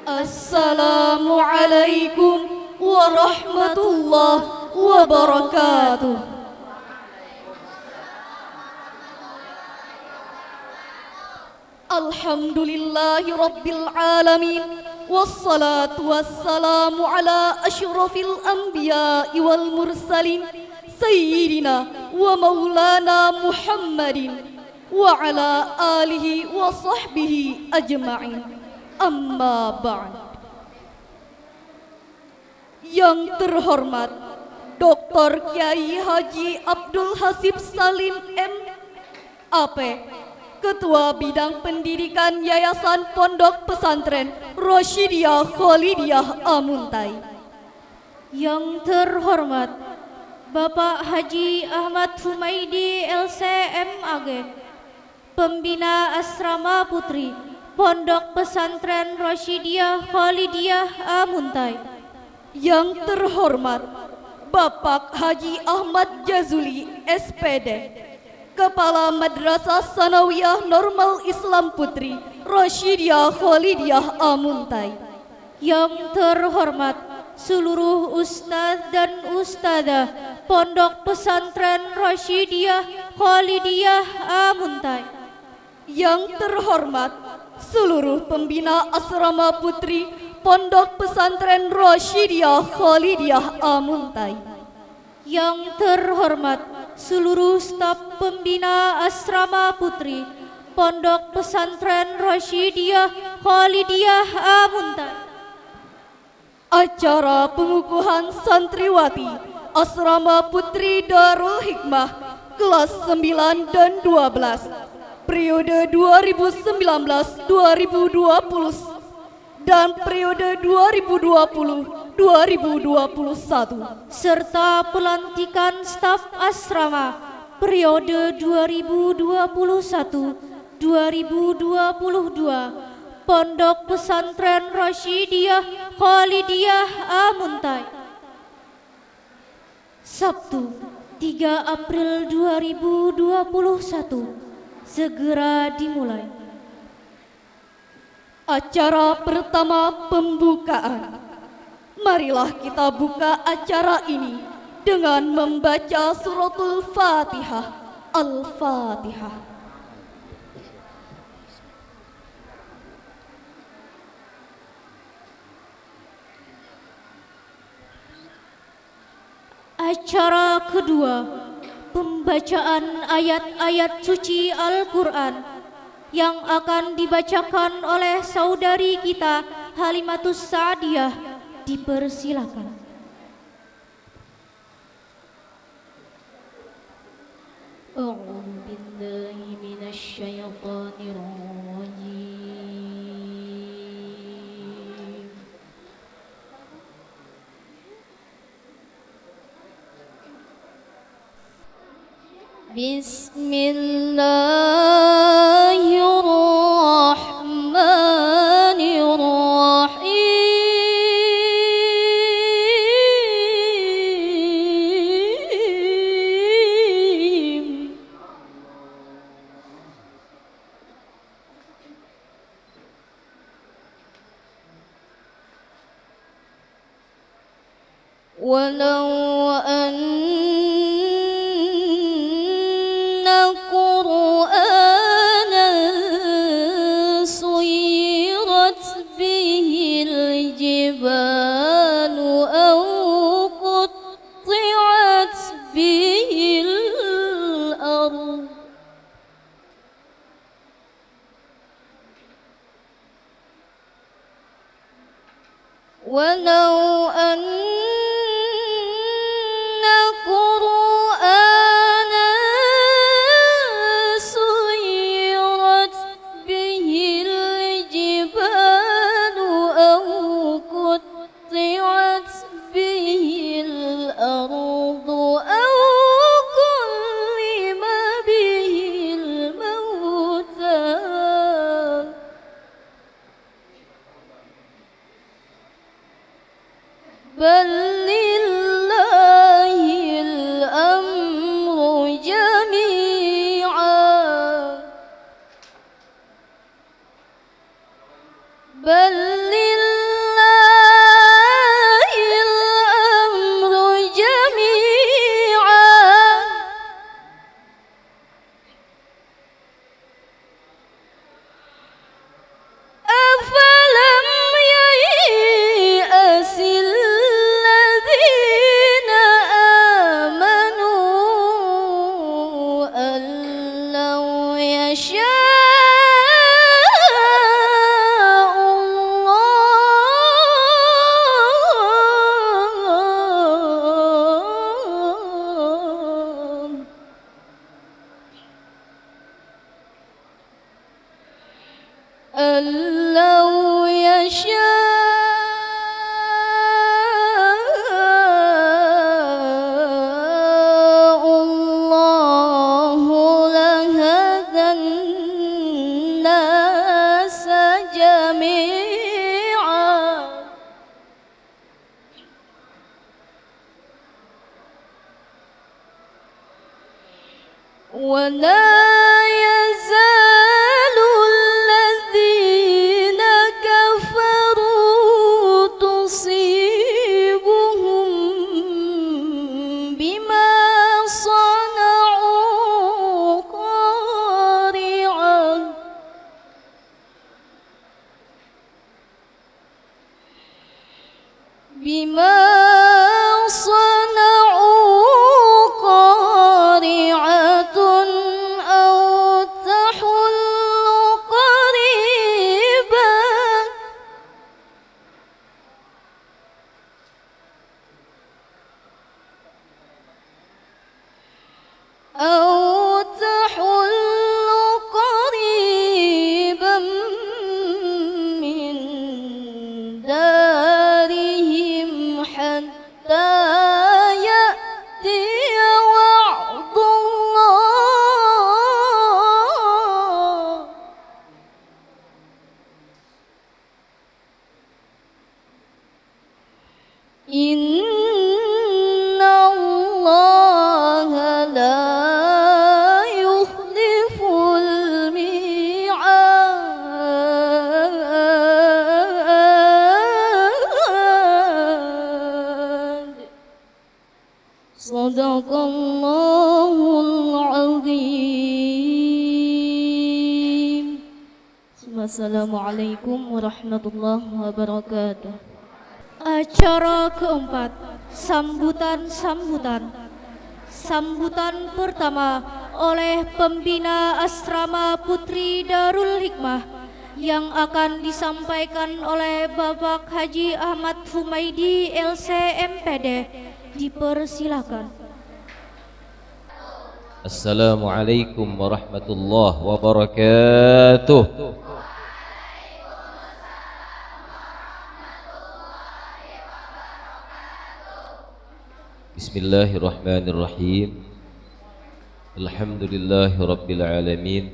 Assalamualaikum warahmatullahi wabarakatuh. Alhamdulillahi rabbil alamin. Wassalatu wassalamu ala asyrafil anbiya'i wal mursalin Sayyidina wa maulana Muhammadin wa ala alihi wa sahbihi ajma'in. Amma ba'd. Yang terhormat Dr. Kiai Haji Abdul Hasib Salim M.A.P. Ketua Bidang Pendidikan Yayasan Pondok Pesantren Rosyidiyah Khalidiyah Amuntai. Yang terhormat Bapak Haji Ahmad Humaidi LC.M.Ag, Pembina Asrama Putri Pondok Pesantren Rosyidiyah Khalidiyah Amuntai. Yang terhormat Bapak Haji Ahmad Jazuli SPD, Kepala Madrasah Sanawiyah Normal Islam Putri Rosyidiyah Khalidiyah Amuntai. Yang terhormat seluruh ustadz dan ustadzah Pondok Pesantren Rosyidiyah Khalidiyah Amuntai. Yang terhormat seluruh pembina asrama putri Pondok Pesantren Rosyidiyah Khalidiyah Amuntai. Yang terhormat seluruh staf pembina asrama putri Pondok Pesantren Rosyidiyah Khalidiyah Amuntai. Acara pengukuhan santriwati Asrama Putri Darul Hikmah kelas 9 dan 12 periode 2019-2020 dan periode 2020-2021 serta pelantikan staf asrama periode 2021-2022 Pondok Pesantren Rosyidiyah Khalidiyah Amuntai. Sabtu 3 April 2021 segera dimulai. Acara pertama pembukaan. Marilah kita buka acara ini dengan membaca suratul Fatihah. Al-Fatihah. Acara kedua, pembacaan ayat-ayat suci Al-Quran yang akan dibacakan oleh saudari kita Halimatus Sa'diyah. Dipersilakan. A'udzu billahi minasy syaithanir rajim. Bismillahirrahmanirrahim. Walau Qur'anan suyirat bihil jibalu aw qutti'at bihil ardh walau بل لله الأمر جميعا بل لله ولا يزال الذين كفروا تصيبهم بما صنعوا قارعة بما صنعوا قارعة أو تحل قريبا من دارهم حتى يأتي وعد الله إن الله لا يخلف الميعاد صدق الله العظيم. Wassalamualaikum warahmatullahi wabarakatuh. Acara keempat, sambutan pertama oleh pembina Asrama Putri Darul Hikmah yang akan disampaikan oleh Bapak Haji Ahmad Humaidi LC MPD. Dipersilakan. Assalamualaikum warahmatullahi wabarakatuh. Bismillahirrahmanirrahim. Alhamdulillahi rabbil alamin.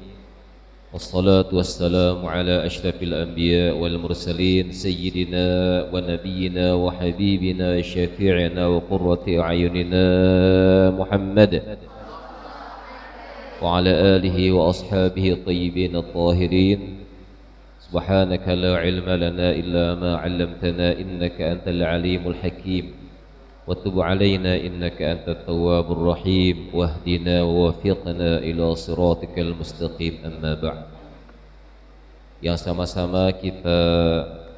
Wassalatu wassalamu ala ashrafil anbiya wal mursalin sayyidina wa nabiyyina wa habibina syafi'ina wa qurrati a'yunina Muhammad wa ala alihi wa ashabihi tayyibin at-tahirin. Subhanaka la ilma lana illa ma 'allamtana innaka antal alimul hakim. Wa tub 'alaina innaka antat tawwabur rahim wahdina wa waffiqna ila siratikal mustaqim. Amma ba'd. Yang sama-sama kita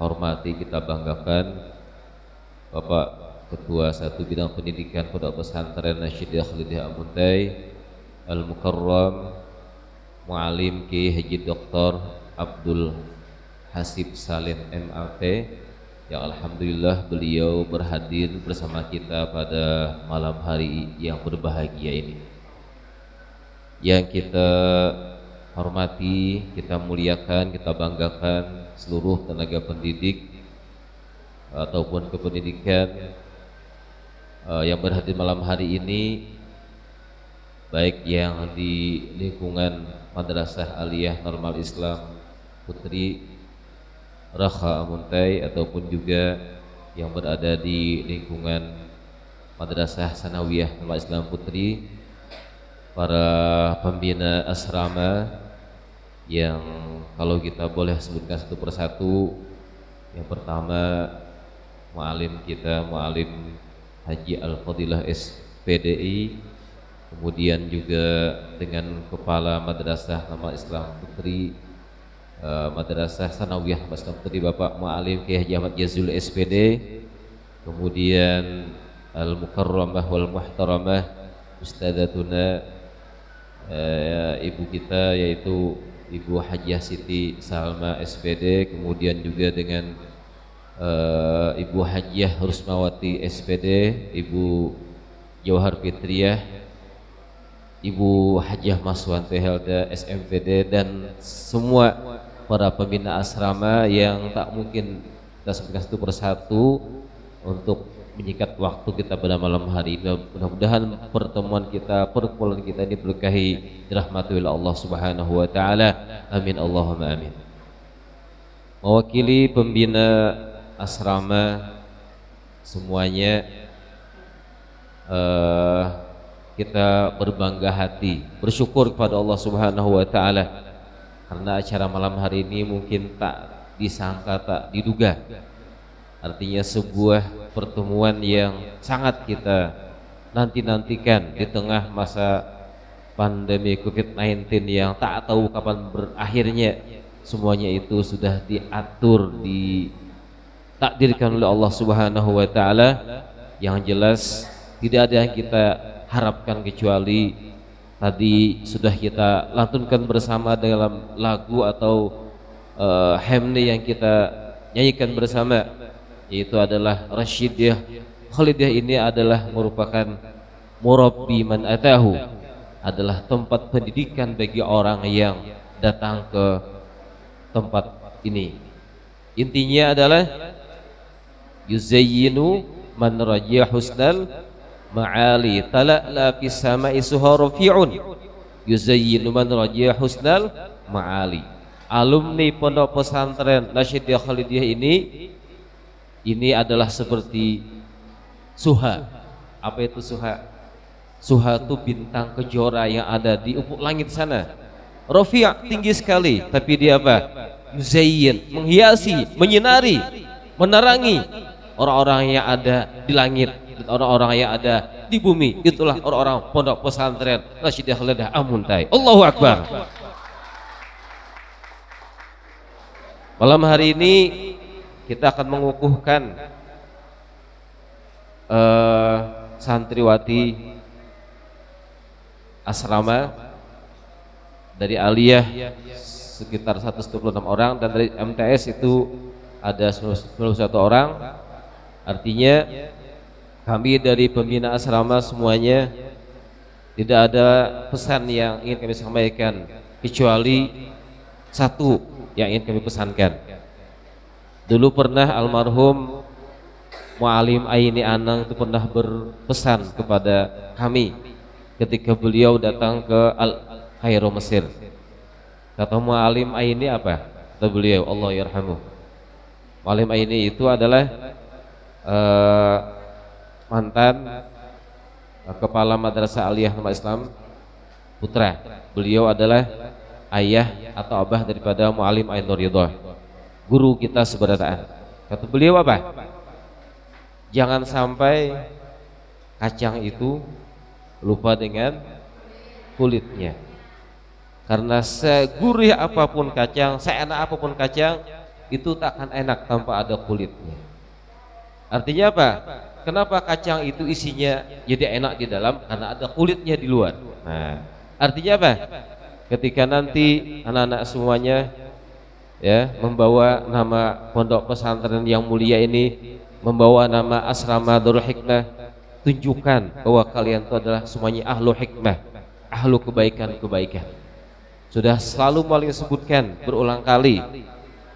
hormati, kita banggakan Bapak Ketua Satu Bidang Pendidikan Pondok Pesantren Nasyidah Khalidah Amuntai Al-Mukarram Mu'alim Ki Haji Dr. Abdul Hasib Salim MAP, yang alhamdulillah beliau berhadir bersama kita pada malam hari yang berbahagia ini. Yang kita hormati, kita muliakan, kita banggakan seluruh tenaga pendidik ataupun kependidikan yang berhadir malam hari ini, baik yang di lingkungan Madrasah Aliyah Normal Islam Putri Raha Amuntai ataupun juga yang berada di lingkungan Madrasah Sanawiyah Normal Islam Putri, para pembina asrama yang kalau kita boleh sebutkan satu persatu. Yang pertama mu'alim kita, mu'alim Haji Al-Fadilah SPDI, kemudian juga dengan Kepala Madrasah Normal Islam Putri Madrasah Sanawiyah Normal Islam Putri Bapak Mu'alim Kiai Haji Ahmad Jazul SPD, kemudian Al-Mukarramah wal Muhtaramah Ustadzatuna ibu kita yaitu Ibu Hajiah Siti Salma SPD, kemudian juga dengan Ibu Hajiah Rusmawati SPD, Ibu Jauhar Fitriah, Ibu Hajiah Maswanti Helda SMPD, dan semua para pembina asrama yang tak mungkin kita sebutkan satu persatu untuk menyikat waktu kita pada malam hari ini. Mudah-mudahan pertemuan kita, perkumpulan kita ini berkahi dirahmati oleh Allah Subhanahu wa taala. Amin Allahumma amin. Mewakili pembina asrama semuanya, kita berbangga hati, bersyukur kepada Allah Subhanahu wa taala karena acara malam hari ini mungkin tak disangka, tak diduga. Artinya sebuah pertemuan yang sangat kita nanti-nantikan di tengah masa pandemi COVID-19 yang tak tahu kapan berakhirnya. Semuanya itu sudah diatur, ditakdirkan oleh Allah Subhanahu wa taala. Yang jelas tidak ada yang kita harapkan kecuali tadi sudah kita lantunkan bersama dalam lagu atau hymne yang kita nyanyikan bersama, yaitu adalah Rasyidiyah Khalidiyah. Ini adalah merupakan murabbi man atahu, adalah tempat pendidikan bagi orang yang datang ke tempat ini. Intinya adalah yuzayyinu man rajiya husnal ma'ali tala'la fis sama'i suharafi'un yuzayyinu man rajiya husnal ma'ali. Alumni pondok pesantren Rasyidiyah Khalidiyah ini adalah seperti Suha. Apa itu Suha? Suha itu bintang kejora yang ada di ufuk langit sana. Rafi', tinggi sekali, tapi dia apa? Yuzayyin, menghiasi, menyinari, menerangi orang-orang yang ada di langit, orang-orang yang ada di bumi. Itulah orang-orang pondok pesantren Rasyidiyah Khalidiyah Amuntai. Allahu Akbar. Malam hari ini kita akan mengukuhkan santriwati asrama dari aliyah sekitar 126 orang dan dari MTS itu ada 91 orang. Artinya kami dari pembina asrama semuanya tidak ada pesan yang ingin kami sampaikan kecuali satu yang ingin kami pesankan. Dulu pernah almarhum Mu'alim Aini Anang itu pernah berpesan kepada kami ketika beliau datang ke Kairo Mesir. Kata Mu'alim Aini apa? Kata beliau, Allah yarhamuh. Mu'alim Aini itu adalah mantan kepala Madrasah Aliyah Nama Islam Putra. Beliau adalah ayah atau abah daripada Mu'alim Ain Nur Ridha, guru kita seberataan. Kata beliau apa? Jangan sampai kacang itu lupa dengan kulitnya. Karena segurih apapun kacang, seenak apapun kacang, itu tak akan enak tanpa ada kulitnya. Artinya apa? Kenapa kacang itu isinya jadi enak di dalam? Karena ada kulitnya di luar. Nah, artinya apa? Ketika nanti anak-anak semuanya ya membawa nama pondok pesantren yang mulia ini, membawa nama asrama Darul Hikmah, tunjukkan bahwa kalian itu adalah semuanya ahlu hikmah, ahlu kebaikan-kebaikan. Sudah selalu paling sebutkan berulang kali.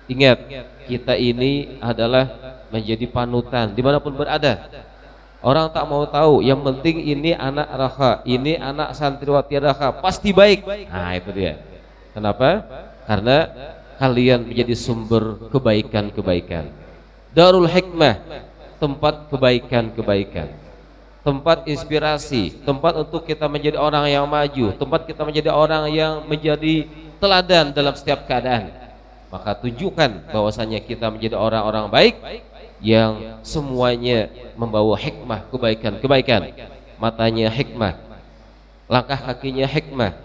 Ingat, kita ini adalah menjadi panutan dimanapun berada. Orang tak mau tahu, yang penting ini anak Raka, ini anak santriwati Raka, pasti baik. Nah itu dia. Kenapa? Karena kalian menjadi sumber kebaikan-kebaikan. Darul Hikmah, tempat kebaikan-kebaikan, tempat inspirasi, tempat untuk kita menjadi orang yang maju, tempat kita menjadi orang yang menjadi teladan dalam setiap keadaan. Maka tunjukkan bahwasanya kita menjadi orang-orang baik yang semuanya membawa hikmah, kebaikan-kebaikan. Matanya hikmah, langkah kakinya hikmah,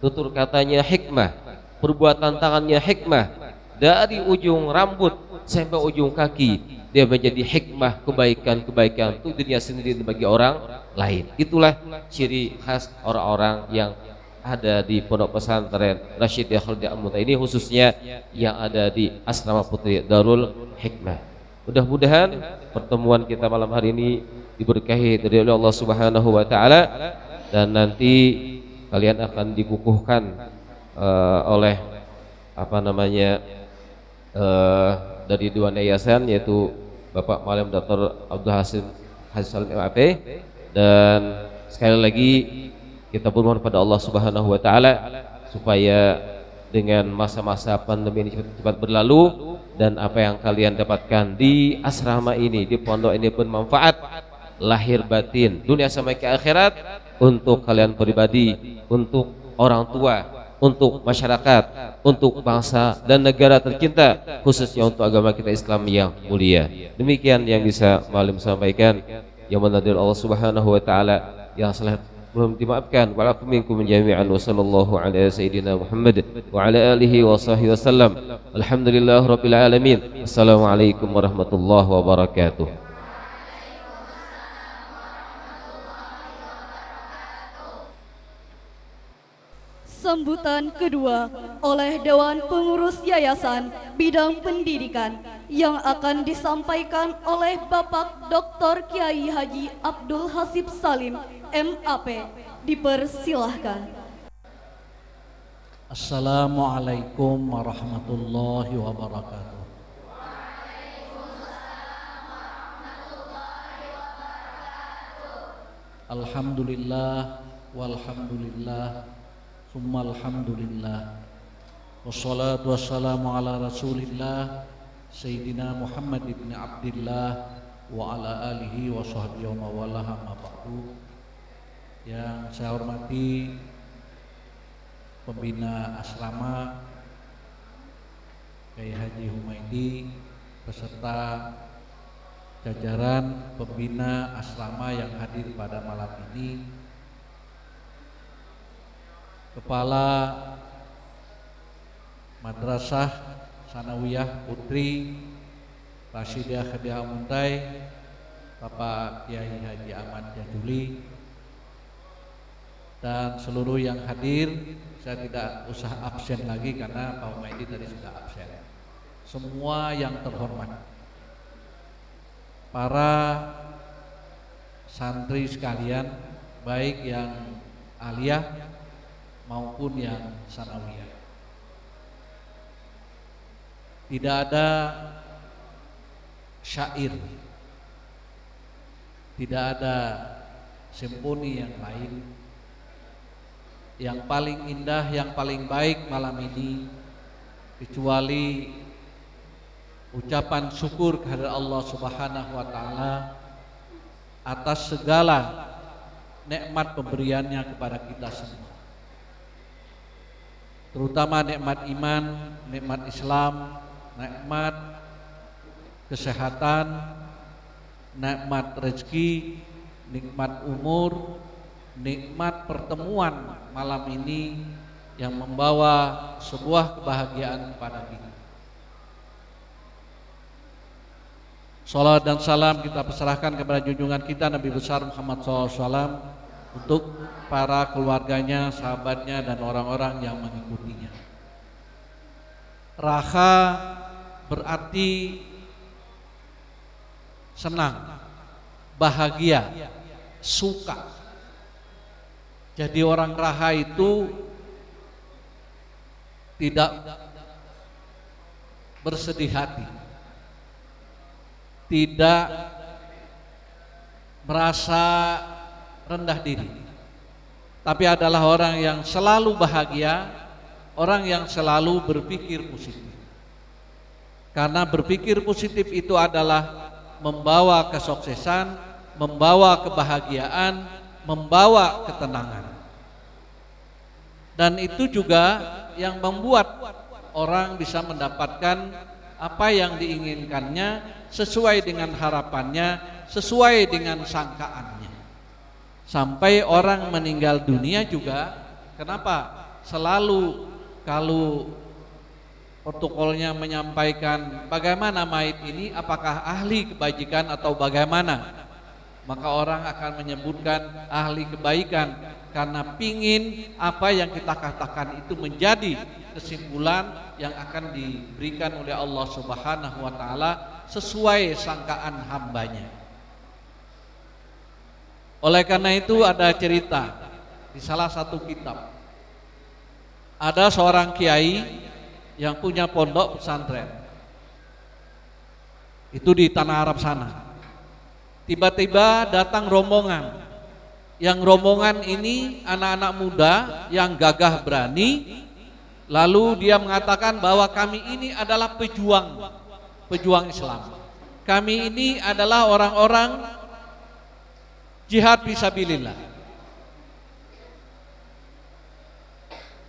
tutur katanya hikmah, perbuatan tangannya hikmah, dari ujung rambut sampai ujung kaki dia menjadi hikmah, kebaikan-kebaikan untuk dirinya sendiri dan bagi orang lain. Itulah ciri khas orang-orang yang ada di pondok pesantren Rasyidiyah Khalidiyah Amuntai ini, khususnya yang ada di asrama putri Darul Hikmah. Mudah-mudahan pertemuan kita malam hari ini diberkahi dari Allah Subhanahu wa taala, dan nanti kalian akan dikukuhkan oleh dari dua yayasan, yaitu Bapak Malam Dr. Abdul Hasim Hasan MAP, dan sekali lagi kita bermohon pada Allah Subhanahu wa taala supaya dengan masa-masa pandemi ini cepat berlalu dan apa yang kalian dapatkan di asrama ini, di pondok ini bermanfaat lahir batin, dunia sampai ke akhirat, untuk kalian pribadi, untuk orang tua, untuk masyarakat, untuk bangsa dan negara tercinta, khususnya untuk agama kita Islam yang mulia. Demikian yang bisa Malim sampaikan. Yang menadir Allah Subhanahu wa taala, yang salah belum dimaafkan. Wa'afu minkum jami'an wa sallallahu ala sayyidina Muhammad wa ala alihi wa sahbihi wasallam. Alhamdulillah rabbil alamin. Assalamualaikum warahmatullahi wabarakatuh. Sambutan kedua oleh Dewan Pengurus Yayasan Bidang Pendidikan yang akan disampaikan oleh Bapak Dr. Kiai Haji Abdul Hasib Salim, MAP. Dipersilahkan. Assalamualaikum warahmatullahi wabarakatuh. Alhamdulillah walhamdulillah summa alhamdulillah wassalatu wassalamu ala rasulillah Sayyidina Muhammad ibn Abdillah wa ala alihi wa sahbihi wa mawalah amma ba'du. Yang saya hormati pembina asrama Kiai Haji Humaidi beserta jajaran pembina asrama yang hadir pada malam ini, Kepala Madrasah Sanawiyah Putri Rasyidah Khadiah Muntai, Bapak Kiai Haji Ahmad Jaduli, dan seluruh yang hadir. Saya tidak usah absen lagi karena Pak Humaidi tadi sudah absen. Semua yang terhormat, para santri sekalian, baik yang aliyah maupun yang sanawiyah. Tidak ada syair, tidak ada simponi yang lain. Yang paling indah, yang paling baik malam ini kecuali ucapan syukur kepada Allah Subhanahu wa taala atas segala nikmat pemberiannya kepada kita semua. Terutama nikmat iman, nikmat Islam, nikmat kesehatan, nikmat rezeki, nikmat umur, nikmat pertemuan malam ini yang membawa sebuah kebahagiaan kepada kita. Salat dan salam kita perserahkan kepada junjungan kita Nabi besar Muhammad SAW untuk para keluarganya, sahabatnya, dan orang-orang yang mengikutinya. Raha berarti senang, bahagia, suka. Jadi orang raha itu tidak bersedih hati, tidak merasa rendah diri, tapi adalah orang yang selalu bahagia, orang yang selalu berpikir positif. Karena berpikir positif itu adalah membawa kesuksesan, membawa kebahagiaan, membawa ketenangan. Dan itu juga yang membuat orang bisa mendapatkan apa yang diinginkannya sesuai dengan harapannya, sesuai dengan sangkaannya. Sampai orang meninggal dunia juga, kenapa? Selalu kalau protokolnya menyampaikan bagaimana mayit ini, apakah ahli kebajikan atau bagaimana, maka orang akan menyebutkan ahli kebaikan karena pingin apa yang kita katakan itu menjadi kesimpulan yang akan diberikan oleh Allah Subhanahu wa taala sesuai sangkaan hambanya. Oleh karena itu ada cerita di salah satu kitab. Ada seorang kiai yang punya pondok pesantren. Itu di tanah Arab sana. Tiba-tiba datang rombongan. Yang rombongan ini anak-anak muda yang gagah berani. Lalu dia mengatakan bahwa kami ini adalah pejuang Islam. Kami ini adalah orang-orang jihad fisabilillah.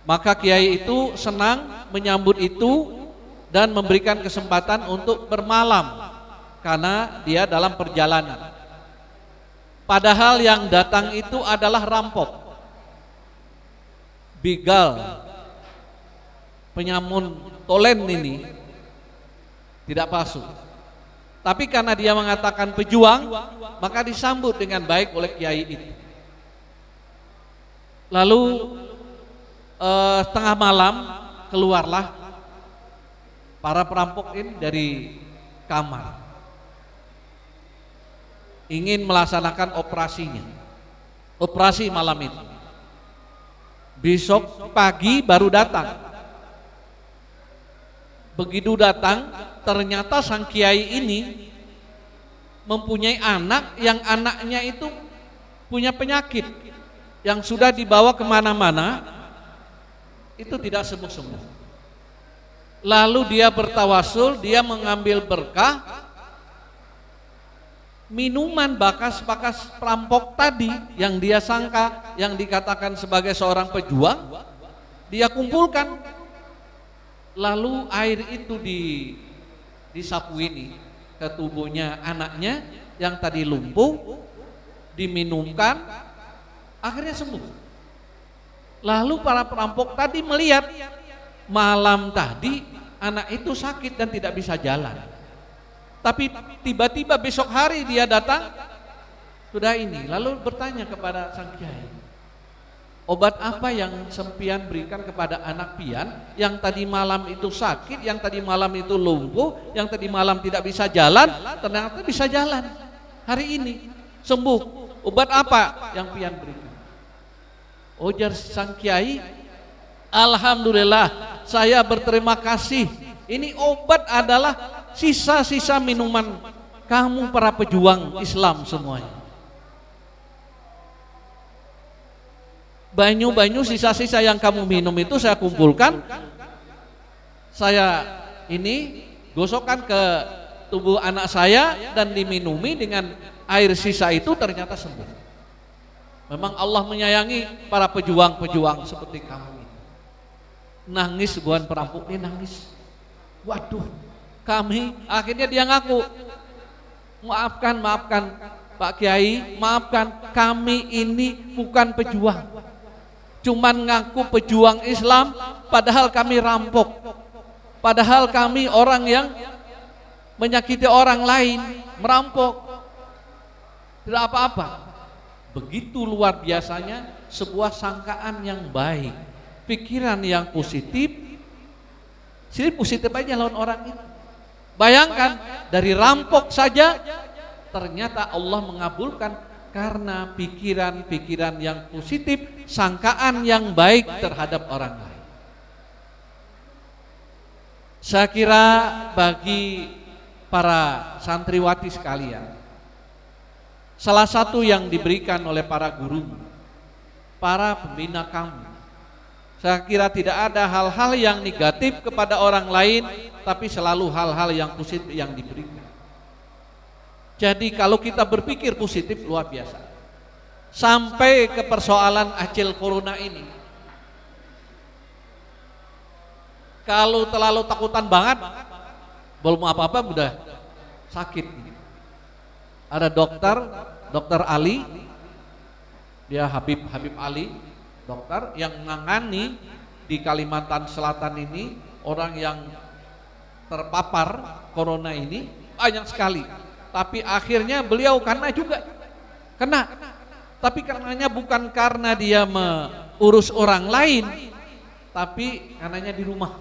Maka kiai itu senang menyambut itu dan memberikan kesempatan untuk bermalam karena dia dalam perjalanan. Padahal yang datang itu adalah rampok, begal, penyamun tolen ini tidak palsu. Tapi karena dia mengatakan pejuang, maka disambut dengan baik oleh kiai itu. Lalu tengah malam keluarlah para perampok ini dari kamar, ingin melaksanakan operasinya, operasi malam itu. Besok pagi baru datang. Begitu datang, ternyata sang kiai ini mempunyai anak yang anaknya itu punya penyakit yang sudah dibawa kemana-mana, itu tidak sembuh-sembuh. Lalu dia bertawasul, dia mengambil berkah, minuman bekas perampok tadi yang dia sangka, yang dikatakan sebagai seorang pejuang, dia kumpulkan. Lalu air itu disapu ini ke tubuhnya anaknya yang tadi lumpuh, diminumkan, akhirnya sembuh. Lalu para perampok tadi melihat malam tadi anak itu sakit dan tidak bisa jalan. Tapi tiba-tiba besok hari dia datang sudah ini. Lalu bertanya kepada sang kiai, obat apa yang sempian berikan kepada anak pian yang tadi malam itu sakit, yang tadi malam itu lumpuh, yang tadi malam tidak bisa jalan, ternyata bisa jalan hari ini sembuh. Obat apa yang pian berikan? Ujar sang kiai, alhamdulillah saya berterima kasih. Ini obat adalah sisa-sisa minuman kamu para pejuang Islam semuanya. Banyu-banyu sisa-sisa yang kamu minum itu saya kumpulkan, saya ini gosokkan ke tubuh anak saya dan diminumi dengan air sisa itu, ternyata sembuh. Memang Allah menyayangi para pejuang-pejuang seperti kamu ini. Nangis sebuah perampok ini, nangis. Waduh, kami, akhirnya dia ngaku, maafkan Pak Kiai, maafkan, kami ini bukan pejuang, cuman ngaku pejuang Islam, padahal kami rampok, padahal kami orang yang menyakiti orang lain, merampok, tidak apa-apa. Begitu luar biasanya sebuah sangkaan yang baik, pikiran yang positif. Jadi positif aja lawan orang itu. Bayangkan dari rampok saja ternyata Allah mengabulkan karena pikiran-pikiran yang positif, sangkaan yang baik terhadap orang lain. Saya kira bagi para santriwati sekalian, salah satu yang diberikan oleh para guru, para pembina kamu, saya kira tidak ada hal-hal yang negatif kepada orang lain, tapi selalu hal-hal yang positif yang diberikan. Jadi kalau kita berpikir positif luar biasa. Sampai ke persoalan acil corona ini. Kalau terlalu takutan banget, belum apa-apa udah sakit. Ada dokter Ali, dia Habib Ali, dokter yang menangani di Kalimantan Selatan ini orang yang terpapar corona ini banyak sekali. Tapi akhirnya beliau kena. Tapi karenanya bukan karena dia mengurus orang lain, tapi karenanya di rumah.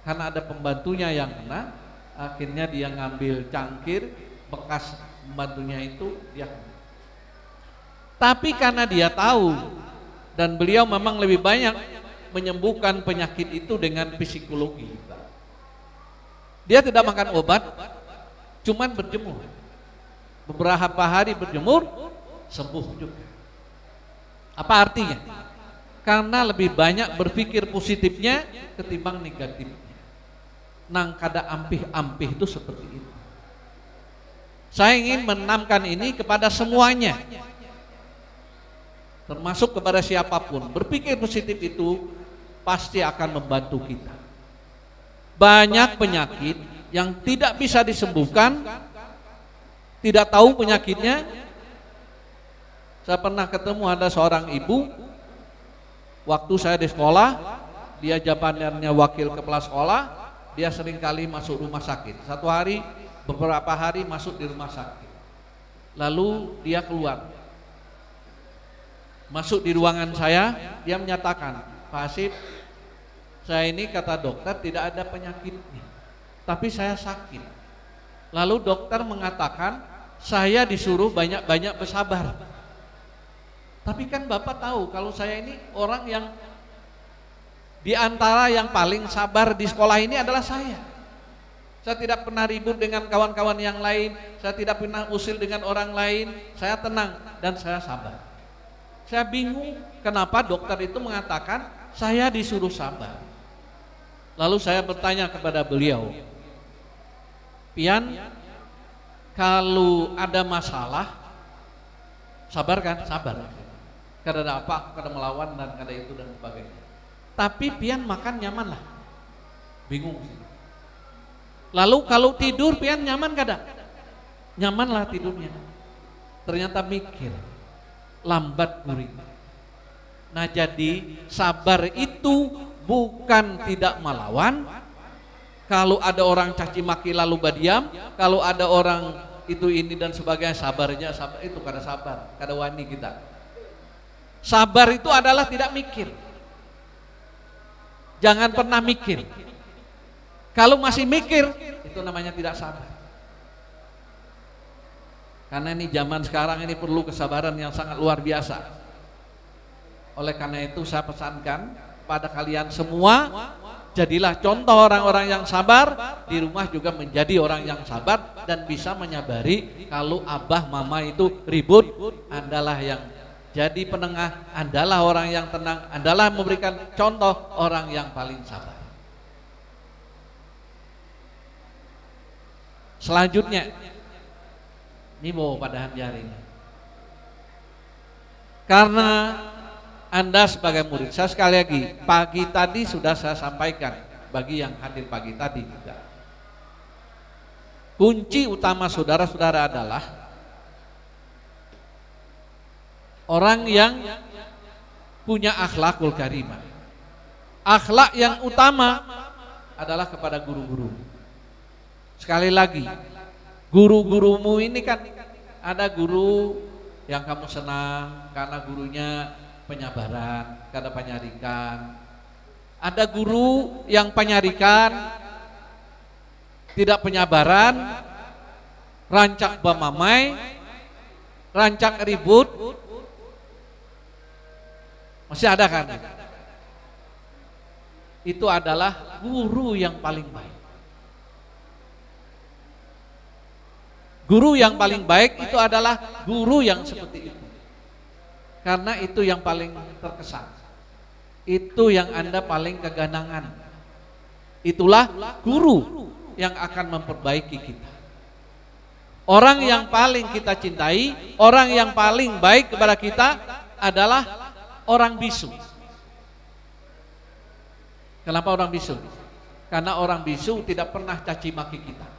Karena ada pembantunya yang kena, akhirnya dia ngambil cangkir bekas pembantunya itu dia. Tapi karena dia tahu dan beliau memang lebih banyak menyembuhkan penyakit itu dengan psikologi. Dia tidak makan obat, cuman berjemur. Beberapa hari berjemur, sembuh juga. Apa artinya? Karena lebih banyak berpikir positifnya ketimbang negatifnya. Nang kada ampih-ampih itu seperti itu. Saya ingin menanamkan ini kepada semuanya, termasuk kepada siapapun. Berpikir positif itu pasti akan membantu kita. Banyak penyakit yang tidak bisa disembuhkan, tidak tahu penyakitnya. Saya pernah ketemu ada seorang ibu, waktu saya di sekolah, dia jabatannya wakil kepala sekolah, dia sering kali masuk rumah sakit. Satu hari, beberapa hari masuk di rumah sakit. Lalu dia keluar, masuk di ruangan saya, dia menyatakan, Pak Hasib, saya ini kata dokter tidak ada penyakitnya, tapi saya sakit. Lalu dokter mengatakan saya disuruh banyak-banyak bersabar. Tapi kan Bapak tahu kalau saya ini orang yang di antara yang paling sabar di sekolah ini adalah saya. Saya tidak pernah ribut dengan kawan-kawan yang lain, saya tidak pernah usil dengan orang lain, saya tenang dan saya sabar. Saya bingung kenapa dokter itu mengatakan saya disuruh sabar. Lalu saya bertanya kepada beliau, Pian, kalau ada masalah, sabar kan? Sabar. Kada ada apa, kada melawan dan kada itu dan sebagainya. Tapi Pian makan nyaman lah. Bingung sih. Lalu kalau tidur Pian nyaman kada? Nyaman lah tidurnya. Ternyata mikir, lambat guring. Nah jadi sabar itu bukan tidak melawan. Kalau ada orang caci maki lalu berdiam, kalau ada orang itu ini dan sebagainya, sabarnya sabar itu kada sabar, kada wani kita. Sabar itu adalah tidak mikir. Jangan pernah mikir. Kalau masih mikir, itu namanya tidak sabar. Karena ini zaman sekarang ini perlu kesabaran yang sangat luar biasa. Oleh karena itu saya pesankan pada kalian semua, jadilah contoh orang-orang yang sabar, di rumah juga menjadi orang yang sabar dan bisa menyabari. Kalau abah mama itu ribut, andalah yang jadi penengah, andalah orang yang tenang, andalah memberikan contoh orang yang paling sabar. Selanjutnya, ini mau pada hari ini, karena Anda sebagai murid, saya sekali lagi, pagi tadi sudah saya sampaikan bagi yang hadir pagi tadi juga. Kunci utama saudara-saudara adalah orang yang punya akhlakul karimah. Akhlak yang utama adalah kepada guru-guru. Sekali lagi, guru-gurumu ini kan ada guru yang kamu senang karena gurunya penyabaran, kada penyarikan. Ada guru yang penyarikan, tidak penyabaran, rancak bamamai, rancak ribut. Masih ada kan? Itu adalah guru yang paling baik. Guru yang paling baik itu adalah guru yang seperti itu. Karena itu yang paling terkesan. Itu yang Anda paling keganangan. Itulah guru yang akan memperbaiki kita. Orang yang paling kita cintai, orang yang paling baik kepada kita adalah orang bisu. Kenapa orang bisu? Karena orang bisu tidak pernah caci maki kita.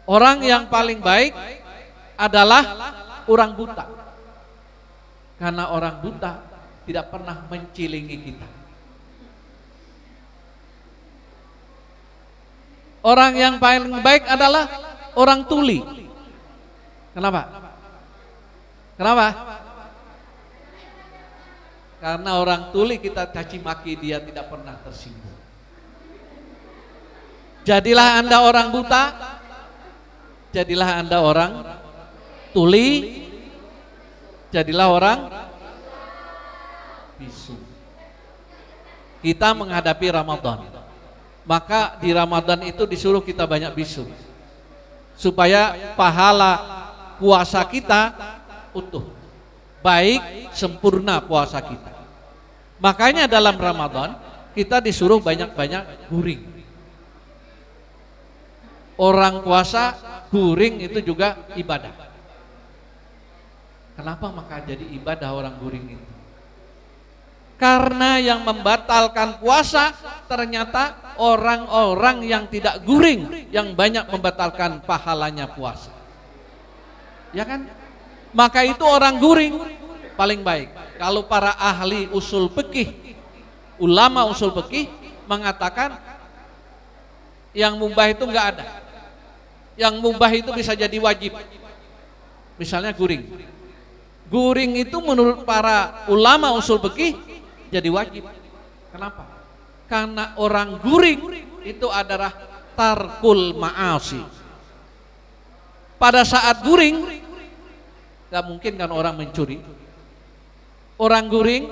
Orang yang paling baik adalah orang buta. Karena orang buta tidak pernah mencilingi kita. Orang yang paling baik adalah orang tuli. Kenapa? Kenapa? Karena orang tuli kita caci maki dia tidak pernah tersinggung. Jadilah Anda orang buta, jadilah Anda orang tuli, jadilah orang bisu. Kita menghadapi Ramadan, maka di Ramadan itu disuruh kita banyak bisu, supaya pahala puasa kita utuh, baik, sempurna puasa kita. Makanya dalam Ramadan kita disuruh banyak-banyak guring. Orang puasa guring itu juga ibadah. Kenapa maka jadi ibadah orang guring itu? Karena yang membatalkan puasa ternyata orang-orang yang tidak guring yang banyak membatalkan pahalanya puasa. Ya kan? Maka itu orang guring paling baik. Kalau para ahli usul fikih, ulama usul fikih mengatakan yang mubah itu enggak ada. Yang mubah itu bisa jadi wajib. Misalnya guring. Guring itu menurut para ulama usul fikih jadi wajib. Kenapa? Karena orang guring itu adalah tarkul ma'asi. Pada saat guring, gak mungkin kan orang mencuri. Orang guring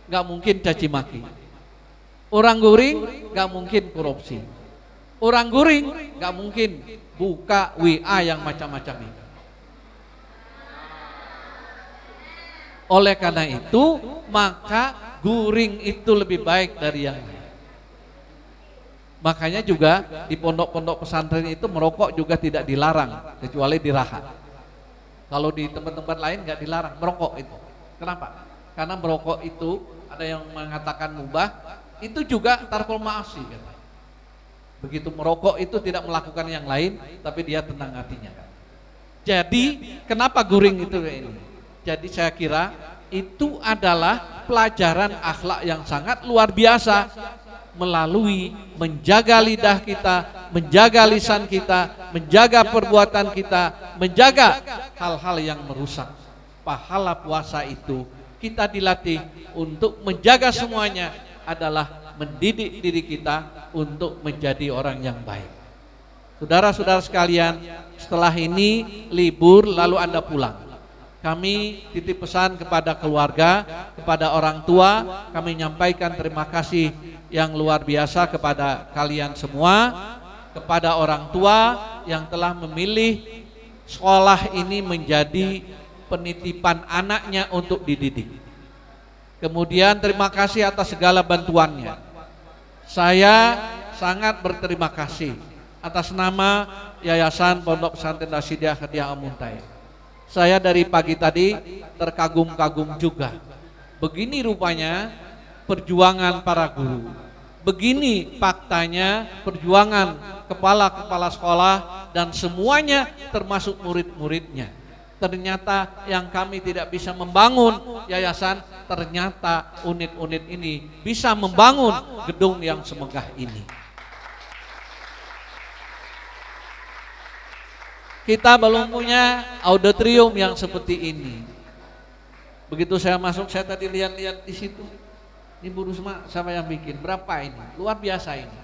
gak mungkin caci maki. Orang guring gak mungkin korupsi. Orang guring gak mungkin buka WA yang macam-macam itu. Oleh karena itu, maka guring itu lebih baik dari yang lain. Makanya juga di pondok-pondok pesantren itu merokok juga tidak dilarang, kecuali diraha. Kalau di tempat-tempat lain nggak dilarang merokok itu. Kenapa? Karena merokok itu ada yang mengatakan mubah, itu juga tarkul ma'asi. Begitu merokok itu tidak melakukan yang lain, tapi dia tenang hatinya. Jadi kenapa guring itu ini? Jadi saya kira itu adalah pelajaran akhlak yang sangat luar biasa melalui menjaga lidah kita, menjaga lisan kita, menjaga perbuatan kita, menjaga hal-hal yang merusak. Pahala puasa itu kita dilatih untuk menjaga semuanya adalah mendidik diri kita untuk menjadi orang yang baik. Saudara-saudara sekalian, setelah ini libur lalu Anda pulang. Kami titip pesan kepada keluarga, kepada orang tua, kami nyampaikan terima kasih yang luar biasa kepada kalian semua, kepada orang tua yang telah memilih sekolah ini menjadi penitipan anaknya untuk dididik. Kemudian terima kasih atas segala bantuannya. Saya sangat berterima kasih atas nama Yayasan Pondok Pesantren Rasyidiyah Khadijah Al-Muntaib. Saya dari pagi tadi terkagum-kagum juga. Begini rupanya perjuangan para guru. Begini faktanya perjuangan kepala-kepala sekolah dan semuanya termasuk murid-muridnya. Ternyata yang kami tidak bisa membangun yayasan, ternyata unit-unit ini bisa membangun gedung yang semegah ini. Kita belum punya auditorium yang seperti ini. Begitu saya masuk, saya tadi lihat-lihat di situ. Ini Bu Rusma, siapa yang bikin? Berapa ini? Luar biasa ini.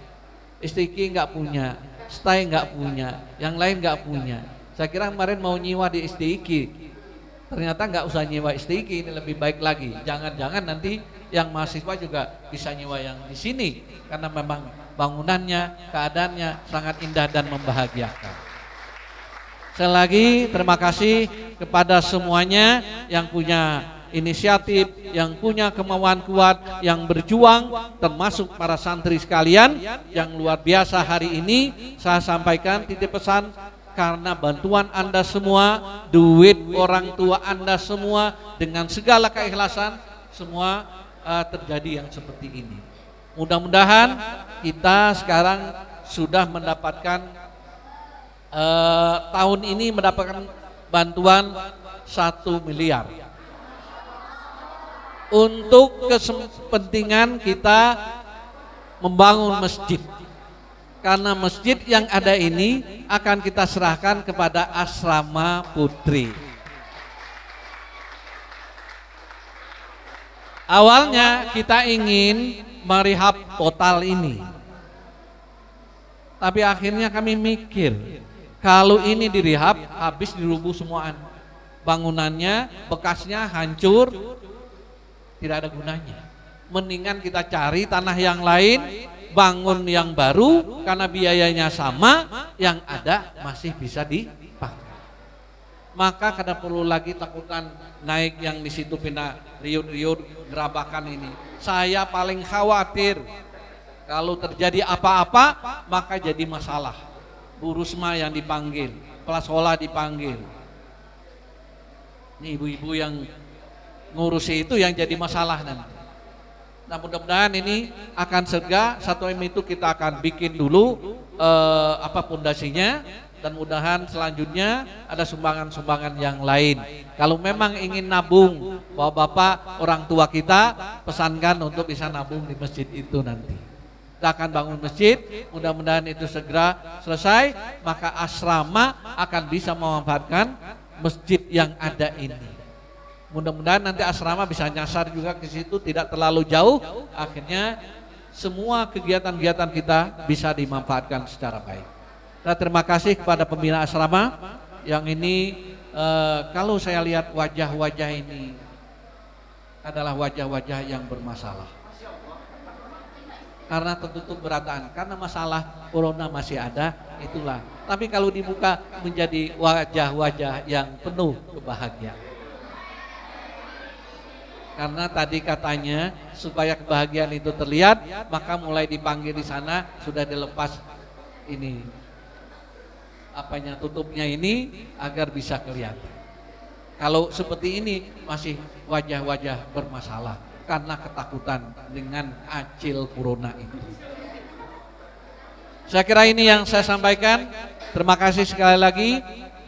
STQ nggak punya, STAI nggak punya, yang lain nggak punya. Saya kira kemarin mau nyiwa di STQ. Ternyata nggak usah nyiwa STQ, ini lebih baik lagi. Jangan-jangan nanti yang mahasiswa juga bisa nyiwa yang di sini, karena memang bangunannya, keadaannya sangat indah dan membahagiakan. Sekali lagi terima kasih kepada semuanya yang punya inisiatif, yang punya kemauan kuat, yang berjuang, termasuk para santri sekalian yang luar biasa hari ini. Saya sampaikan titip pesan, karena bantuan Anda semua, duit orang tua Anda semua, dengan segala keikhlasan, semua terjadi yang seperti ini. Mudah-mudahan kita sekarang sudah mendapatkan tahun ini mendapatkan bantuan 1 miliar untuk kepentingan kita membangun masjid, karena masjid yang ada ini akan kita serahkan kepada asrama putri. Awalnya kita ingin merehab total ini, tapi akhirnya kami mikir, kalau ini direhab, habis dirubuh semuaan. Bangunannya, bekasnya hancur, tidak ada gunanya. Mendingan kita cari tanah yang lain, bangun yang baru, karena biayanya sama, yang ada masih bisa dipakai. Maka kada perlu lagi takutan naik yang di situ pindah riut-riut gerabakan ini. Saya paling khawatir kalau terjadi apa-apa, maka jadi masalah. Bu Rusma yang dipanggil, kepala sekolah dipanggil. Ini ibu-ibu yang ngurusi itu yang jadi masalah nanti. Nah mudah-mudahan ini akan segera 1M itu kita akan bikin dulu pondasinya, dan mudahan selanjutnya ada sumbangan-sumbangan yang lain. Kalau memang ingin nabung, bapak-bapak orang tua kita pesankan untuk bisa nabung di masjid itu nanti. Kita akan bangun masjid, mudah-mudahan itu segera selesai, maka asrama akan bisa memanfaatkan masjid yang ada ini. Mudah-mudahan nanti asrama bisa nyasar juga ke situ, tidak terlalu jauh. Akhirnya semua kegiatan-kegiatan kita bisa dimanfaatkan secara baik. Nah, terima kasih kepada pembina asrama yang ini kalau saya lihat wajah-wajah ini adalah wajah-wajah yang bermasalah. Karena tertutup berataan, karena masalah corona masih ada, itulah. Tapi kalau dibuka menjadi wajah-wajah yang penuh kebahagiaan. Karena tadi katanya supaya kebahagiaan itu terlihat, maka mulai dipanggil di sana sudah dilepas ini tutupnya ini agar bisa kelihatan. Kalau seperti ini masih wajah-wajah bermasalah karena ketakutan dengan acil corona itu. Saya kira ini yang saya sampaikan. Terima kasih sekali lagi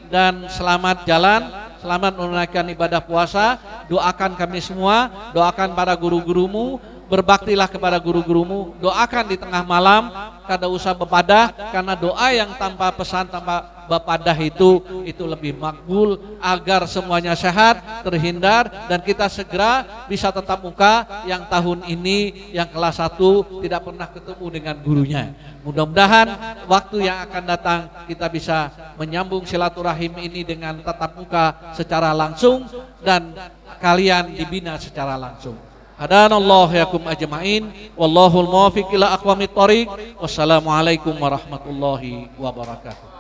dan selamat jalan. Selamat menunaikan ibadah puasa. Doakan kami semua, doakan para guru-gurumu, berbaktilah kepada guru-gurumu, doakan di tengah malam, kada usah bepadah, karena doa yang tanpa pesan, tanpa bepadah itu lebih makbul, agar semuanya sehat, terhindar, dan kita segera bisa tatap muka yang tahun ini, yang kelas 1 tidak pernah ketemu dengan gurunya. Mudah-mudahan waktu yang akan datang kita bisa menyambung silaturahim ini dengan tatap muka secara langsung, dan kalian dibina secara langsung. Hadanallahu yakum ajma'in, wallahul muwaffiq ila aqwamit thoriq. Wassalamualaikum warahmatullahi wabarakatuh.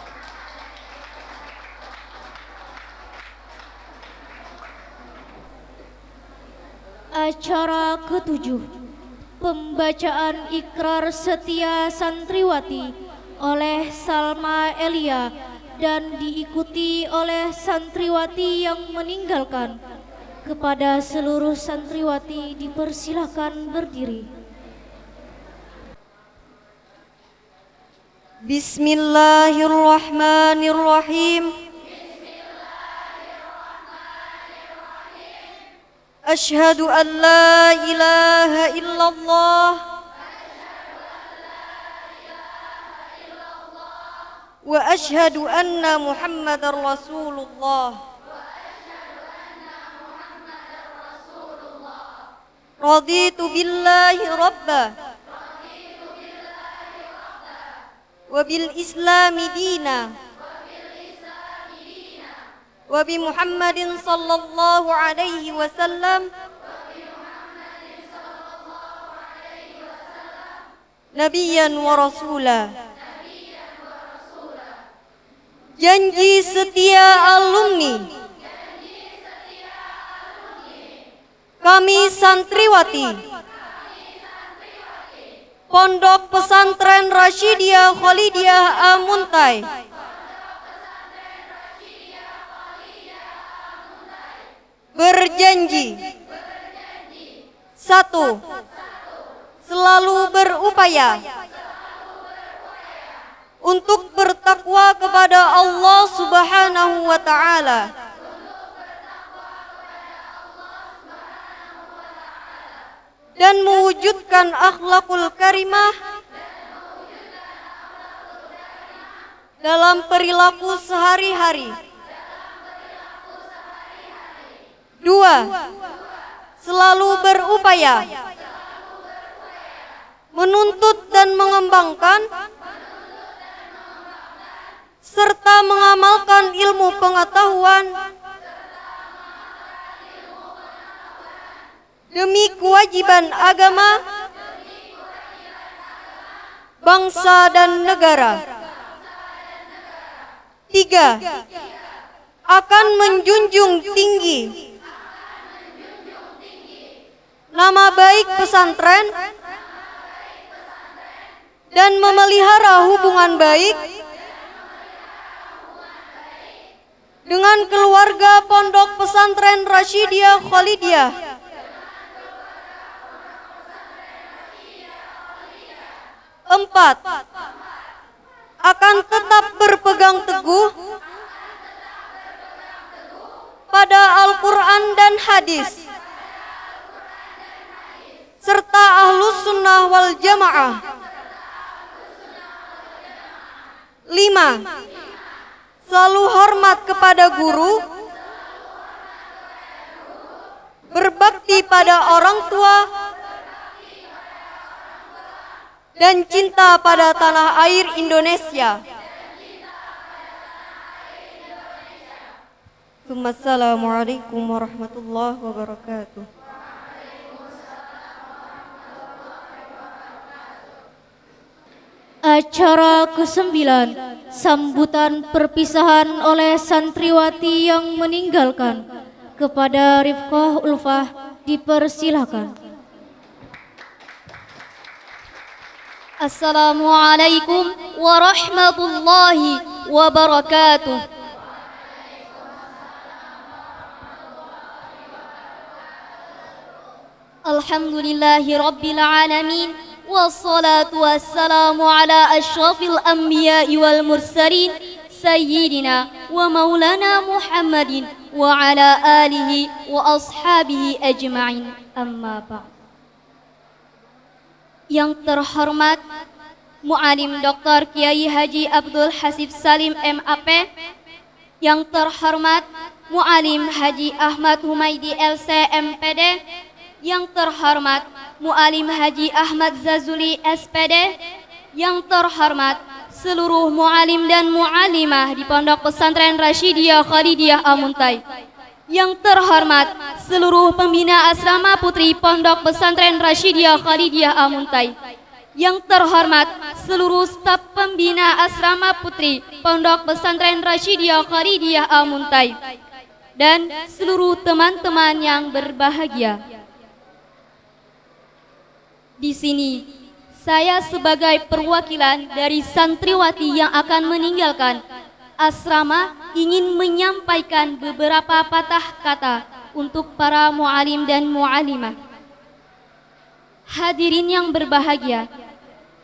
Acara ke-7, pembacaan ikrar setia santriwati oleh Salma Elia dan diikuti oleh santriwati yang meninggalkan. Kepada seluruh santriwati dipersilakan berdiri. Bismillahirrahmanirrahim. Asyhadu an la ilaha illallah wa asyhadu anna Muhammadar Rasulullah. Raditu billahi rabba wa bil islami dina wa bi Muhammadin sallallahu alaihi wasallam nabiyyan wa rasula. Janji setia alumni kami santriwati Pondok Pesantren Rasyidiyah Khalidiyah Amuntai berjanji 1. Selalu berupaya untuk bertakwa kepada Allah Subhanahu wa Ta'ala, dan mewujudkan akhlakul karimah dalam perilaku sehari-hari. 2. Selalu berupaya menuntut dan mengembangkan serta mengamalkan ilmu pengetahuan demi kewajiban agama, bangsa dan negara. 3. Akan menjunjung tinggi nama baik pesantren dan memelihara hubungan baik dengan keluarga Pondok Pesantren Rasyidiyah Khalidiyah Keempat, akan tetap berpegang teguh pada Al-Quran dan hadis serta Ahlus Sunnah wal Jamaah. 5. Selalu hormat kepada guru, berbakti pada orang tua, dan cinta pada tanah air Indonesia. Assalamualaikum warahmatullahi wabarakatuh. Acara ke-9, sambutan perpisahan oleh santriwati yang meninggalkan. Kepada Rifqah Ulfah dipersilakan. Assalamualaikum warahmatullahi wabarakatuh. Alhamdulillahi rabbil alamin, wassalatu wassalamu ala asyrafil anbiya'i wal mursalin, sayyidina wa maulana Muhammadin wa ala alihi wa ashabihi ajma'in. Amma ba'd. Yang terhormat Mu'alim Dr. Kiai Haji Abdul Hasib Salim MAP, yang terhormat Mu'alim Haji Ahmad Humaydi LC MPD, yang terhormat Mu'alim Haji Ahmad Zazuli SPD, yang terhormat seluruh mu'alim dan mu'alimah di Pondok Pesantren Rasyidiyah Khalidiyah Amuntai, yang terhormat seluruh pembina asrama putri Pondok Pesantren Rasyidiyah Khalidiyah Amuntai, yang terhormat seluruh staf pembina asrama putri Pondok Pesantren Rasyidiyah Khalidiyah Amuntai, dan seluruh teman-teman yang berbahagia. Di sini, saya sebagai perwakilan dari santriwati yang akan meninggalkan asrama ingin menyampaikan beberapa patah kata untuk para mu'alim dan mu'alimah. Hadirin yang berbahagia,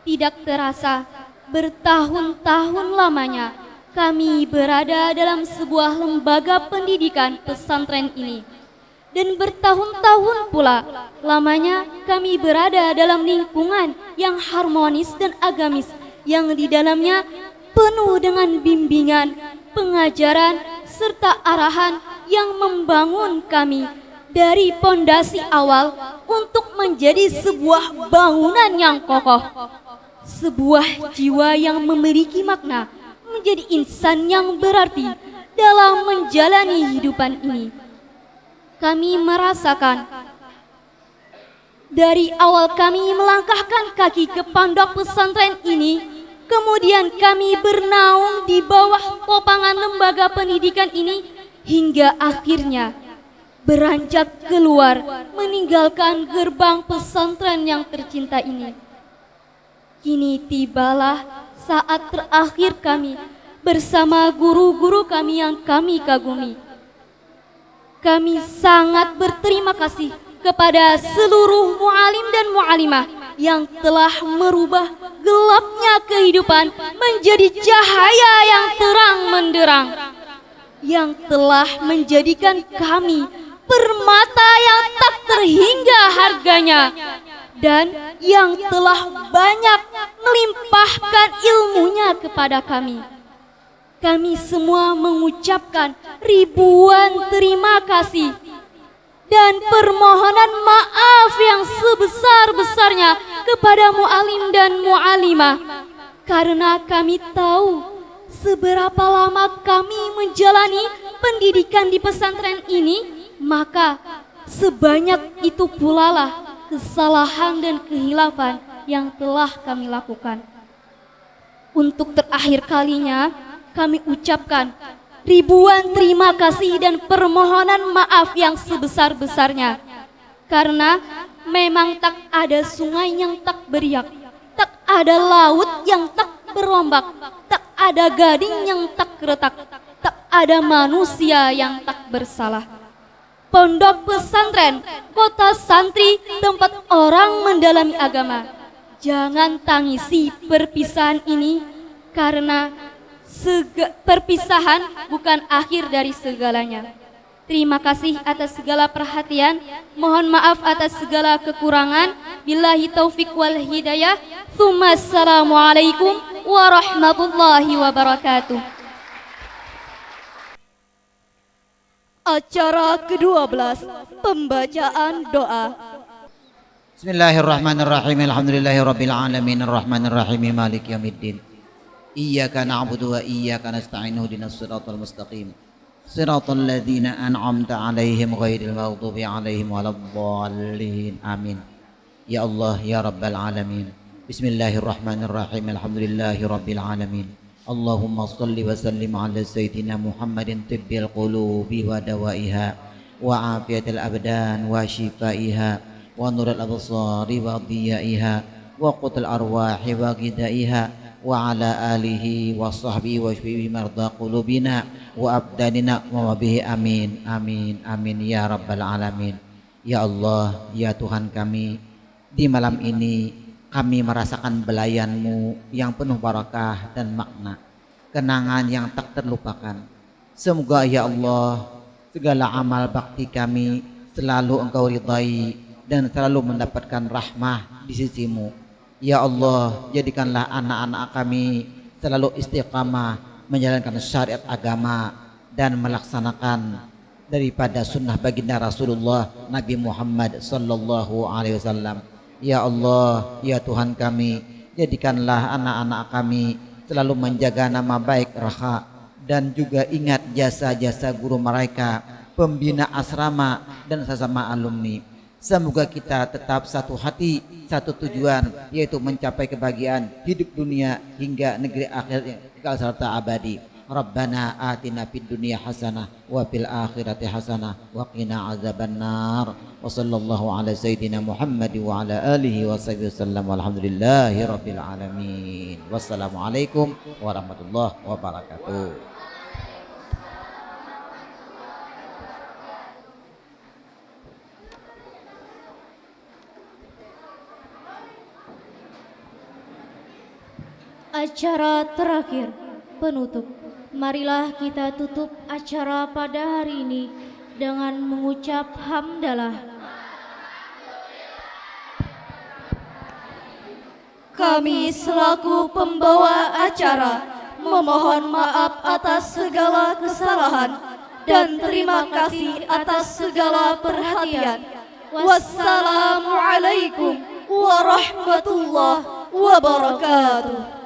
tidak terasa bertahun-tahun lamanya kami berada dalam sebuah lembaga pendidikan pesantren ini. Dan bertahun-tahun pula lamanya kami berada dalam lingkungan yang harmonis dan agamis, yang di dalamnya penuh dengan bimbingan, pengajaran, serta arahan yang membangun kami dari pondasi awal untuk menjadi sebuah bangunan yang kokoh, sebuah jiwa yang memiliki makna, menjadi insan yang berarti dalam menjalani hidupan ini. Kami merasakan dari awal kami melangkahkan kaki ke pondok pesantren ini, kemudian kami bernaung di bawah topangan lembaga pendidikan ini, hingga akhirnya beranjak keluar meninggalkan gerbang pesantren yang tercinta ini. Kini tibalah saat terakhir kami bersama guru-guru kami yang kami kagumi. Kami sangat berterima kasih kepada seluruh mu'alim dan mu'alimah yang telah merubah gelapnya kehidupan menjadi cahaya yang terang menderang, yang telah menjadikan kami permata yang tak terhingga harganya, dan yang telah banyak melimpahkan ilmunya kepada kami. Kami semua mengucapkan ribuan terima kasih dan permohonan maaf yang sebesar-besarnya kepada mu'alim dan mu'alimah, karena kami tahu seberapa lama kami menjalani pendidikan di pesantren ini, maka sebanyak itu pula lah kesalahan dan kehilafan yang telah kami lakukan. Untuk terakhir kalinya, kami ucapkan ribuan terima kasih dan permohonan maaf yang sebesar-besarnya, karena memang tak ada sungai yang tak beriak, tak ada laut yang tak berombak, tak ada gading yang tak retak, tak ada manusia yang tak bersalah. Pondok pesantren, kota santri, tempat orang mendalami agama. jangan tangisi perpisahan ini, karena perpisahan bukan akhir dari segalanya. Terima kasih atas segala perhatian. Mohon maaf atas segala kekurangan. Billahi taufik wal hidayah. Tsumma assalamualaikum warahmatullahi wabarakatuh. Acara ke-12, pembacaan doa. Bismillahirrahmanirrahim. Alhamdulillahirabbil alamin arrahmanirrahim maliki yaumiddin. Iyyaka na'budu wa iyyaka nasta'in ihdinas siratal mustaqim. Siratal ladzina an'amta 'alaihim ghairil maghdubi 'alaihim waladdallin. Amin. Ya Allah ya rabbal alamin. Bismillahirrahmanirrahim. Alhamdulillahirabbil alamin. Allahumma shalli wa sallim ala sayyidina Muhammadin tibbil qulubi wa dawaiha wa afiyatil abdan wa shifaiha wa nurul absari wa diyaiha wa qutul arwahi wa ghidaiha wa ala alihi wa sahbihi wa shfihi marda qulubina wa abdanina wa bihi amin amin amin ya rabbal alamin. Ya Allah ya Tuhan kami, di malam ini kami merasakan belayan-Mu yang penuh barakah dan makna, kenangan yang tak terlupakan. Semoga ya Allah segala amal bakti kami selalu Engkau ridai dan selalu mendapatkan rahmah di sisi-Mu. Ya Allah, jadikanlah anak-anak kami selalu istiqamah menjalankan syariat agama dan melaksanakan daripada sunnah baginda Rasulullah Nabi Muhammad sallallahu alaihi wasallam. Ya Allah, ya Tuhan kami, jadikanlah anak-anak kami selalu menjaga nama baik Raha, dan juga ingat jasa-jasa guru mereka, pembina asrama dan sesama alumni. Semoga kita tetap satu hati, satu tujuan, yaitu mencapai kebahagiaan hidup dunia hingga negeri akhirat yang kekal serta abadi. Rabbana atina fid dunya hasanah wa fil akhirati hasanah wa qina azabannar. Wa sallallahu ala sayyidina Muhammad wa ala alihi wa sahbihi wasallam. Walhamdulillahi rabbil alamin. Wassalamualaikum warahmatullahi wabarakatuh. Acara terakhir, penutup. Marilah kita tutup acara pada hari ini dengan mengucap hamdalah. Kami selaku pembawa acara memohon maaf atas segala kesalahan dan terima kasih atas segala perhatian. Wassalamualaikum warahmatullahi wabarakatuh.